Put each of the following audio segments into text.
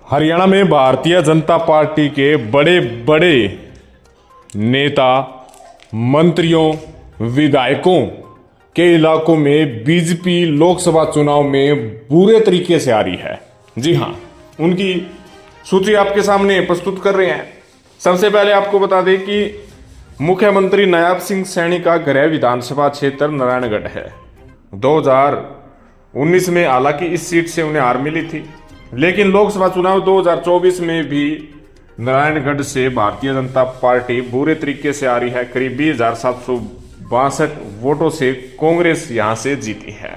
हरियाणा में भारतीय जनता पार्टी के बड़े बड़े नेता, मंत्रियों, विधायकों के इलाकों में बीजेपी लोकसभा चुनाव में बुरे तरीके से आ रही है। जी हां, उनकी सूची आपके सामने प्रस्तुत कर रहे हैं। सबसे पहले आपको बता दें कि मुख्यमंत्री नायब सिंह सैनी का गृह विधानसभा क्षेत्र नारायणगढ़ है। 2019 में हालांकि इस सीट से उन्हें हार मिली थी, लेकिन लोकसभा चुनाव 2024 में भी नारायणगढ़ से भारतीय जनता पार्टी बुरे तरीके से आ रही है। करीब 20,762 वोटों से कांग्रेस यहां से जीती है।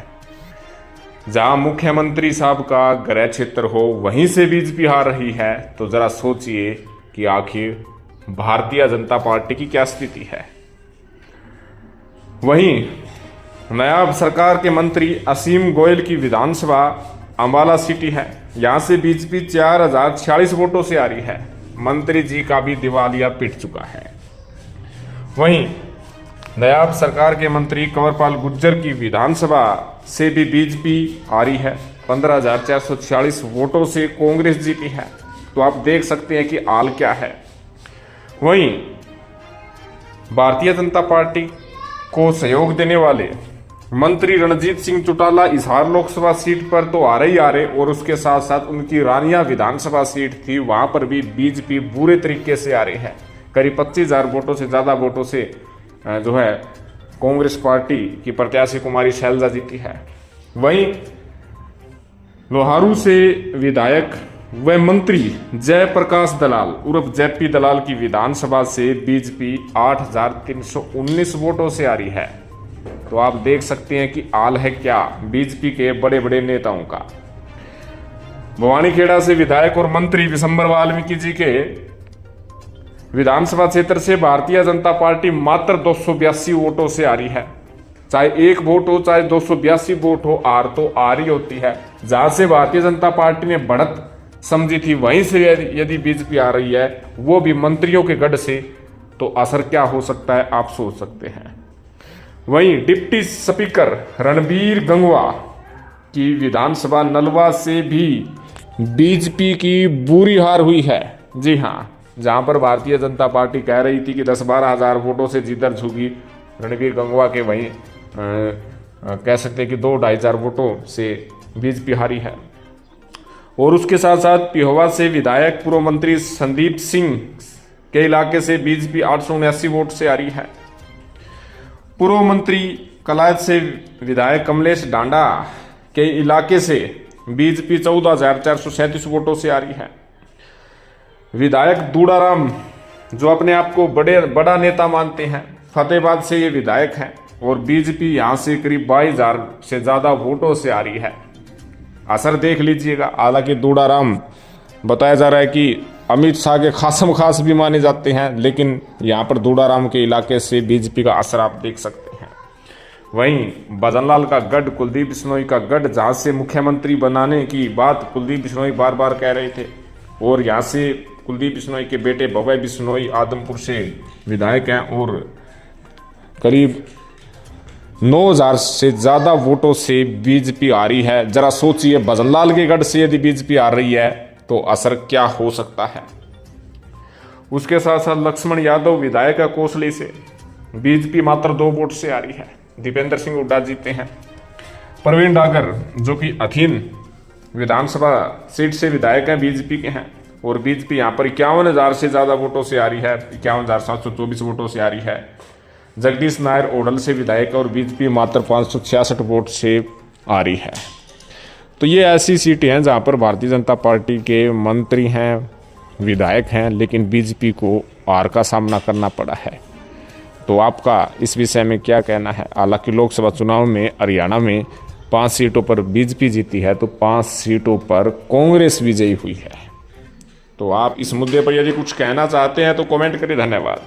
जहां मुख्यमंत्री साहब का गृह क्षेत्र हो वहीं से बीजेपी हार रही है, तो जरा सोचिए कि आखिर भारतीय जनता पार्टी की क्या स्थिति है। वहीं नायब सरकार के मंत्री असीम गोयल की विधानसभा अंबाला सिटी है। यहां से बीजेपी 4046 वोटों से आ रही है। मंत्री जी का भी दिवालिया पिट चुका है। वहीं नायब सरकार के मंत्री कंवरपाल गुर्जर की विधानसभा से भी बीजेपी आ रही है। 15,446 वोटों से कांग्रेस जीती है। तो आप देख सकते हैं कि हाल क्या है। वहीं भारतीय जनता पार्टी को सहयोग देने वाले मंत्री रणजीत सिंह चौटाला हिसार लोकसभा सीट पर तो आ रहे और उसके साथ साथ उनकी रानिया विधानसभा सीट थी, वहां पर भी बीजेपी बुरे तरीके से आ रही है। करीब 25,000 वोटों से ज्यादा वोटों से जो है कांग्रेस पार्टी की प्रत्याशी कुमारी शैलजा जीती है। वहीं लोहारू से विधायक व मंत्री जयप्रकाश दलाल उर्फ जेपी दलाल की विधानसभा से बीजेपी 8,319 वोटों से आ रही है। तो आप देख सकते हैं कि हाल है क्या बीजेपी के बड़े बड़े नेताओं का। भवानीखेड़ा से विधायक और मंत्री विशंबर वाल्मीकि जी के विधानसभा क्षेत्र से भारतीय जनता पार्टी मात्र 282 वोटों से आ रही है। चाहे एक वोट हो चाहे 282 वोट हो, हार तो आ रही होती है। जहां से भारतीय जनता पार्टी ने बढ़त समझी थी वहीं से यदि बीजेपी आ रही है, वो भी मंत्रियों के गढ़ से, तो असर क्या हो सकता है आप सोच सकते हैं। वहीं डिप्टी स्पीकर रणबीर गंगवा की विधानसभा नलवा से भी बीजेपी की बुरी हार हुई है। जी हां, जहां पर भारतीय जनता पार्टी कह रही थी कि 10-12 हजार वोटों से जीतर झुकी, रणबीर गंगवा के वहीं कह सकते हैं कि 2-2.5 हजार वोटों से बीजेपी हारी है। और उसके साथ साथ पिहोवा से विधायक पूर्व मंत्री संदीप सिंह के इलाके से बीजेपी 879 वोट से आ रही है। पूर्व मंत्री कलायत से विधायक कमलेश डांडा के इलाके से बीजेपी 14,437 वोटों से आ रही है। विधायक दूड़ाराम, जो अपने आप को बड़ा नेता मानते हैं, फतेहाबाद से ये विधायक हैं और बीजेपी यहां से करीब 22,000 से ज्यादा वोटों से आ रही है। असर देख लीजिएगा। हालांकि दूड़ाराम बताया जा रहा है कि अमित शाह के खासम खास भी माने जाते हैं, लेकिन यहाँ पर दूड़ाराम के इलाके से बीजेपी का असर आप देख सकते हैं। वहीं भजनलाल का गढ़, कुलदीप बिश्नोई का गढ़, जहाँ से मुख्यमंत्री बनाने की बात कुलदीप बिश्नोई बार बार कह रहे थे, और यहाँ से कुलदीप बिश्नोई के बेटे भव्य बिश्नोई आदमपुर से विधायक हैं और करीब 9,000 से ज्यादा वोटों से बीजेपी आ रही है। जरा सोचिए, भजनलाल के गढ़ से यदि बीजेपी आ रही है तो असर क्या हो सकता है। उसके साथ साथ लक्ष्मण यादव विधायक कोसली से बीजेपी मात्र 2 वोट से आ रही है। दीपेंद्र सिंह हुड्डा जीते हैं। प्रवीण डागर, जो कि अथीन विधानसभा सीट से विधायक हैं, बीजेपी के हैं, और बीजेपी यहाँ पर 51,000 से ज्यादा वोटों से आ रही है। 51,724 वोटों से आ रही है। जगदीश नायर ओडल से विधायक और बीजेपी मात्र 566 वोट से आ रही है। तो ये ऐसी सीटें हैं जहां पर भारतीय जनता पार्टी के मंत्री हैं, विधायक हैं, लेकिन बीजेपी को हार का सामना करना पड़ा है। तो आपका इस विषय में क्या कहना है। हालांकि लोकसभा चुनाव में हरियाणा में 5 सीटों पर बीजेपी जीती है, तो 5 सीटों पर कांग्रेस विजयी हुई है। तो आप इस मुद्दे पर यदि कुछ कहना चाहते हैं तो कमेंट करिए। धन्यवाद।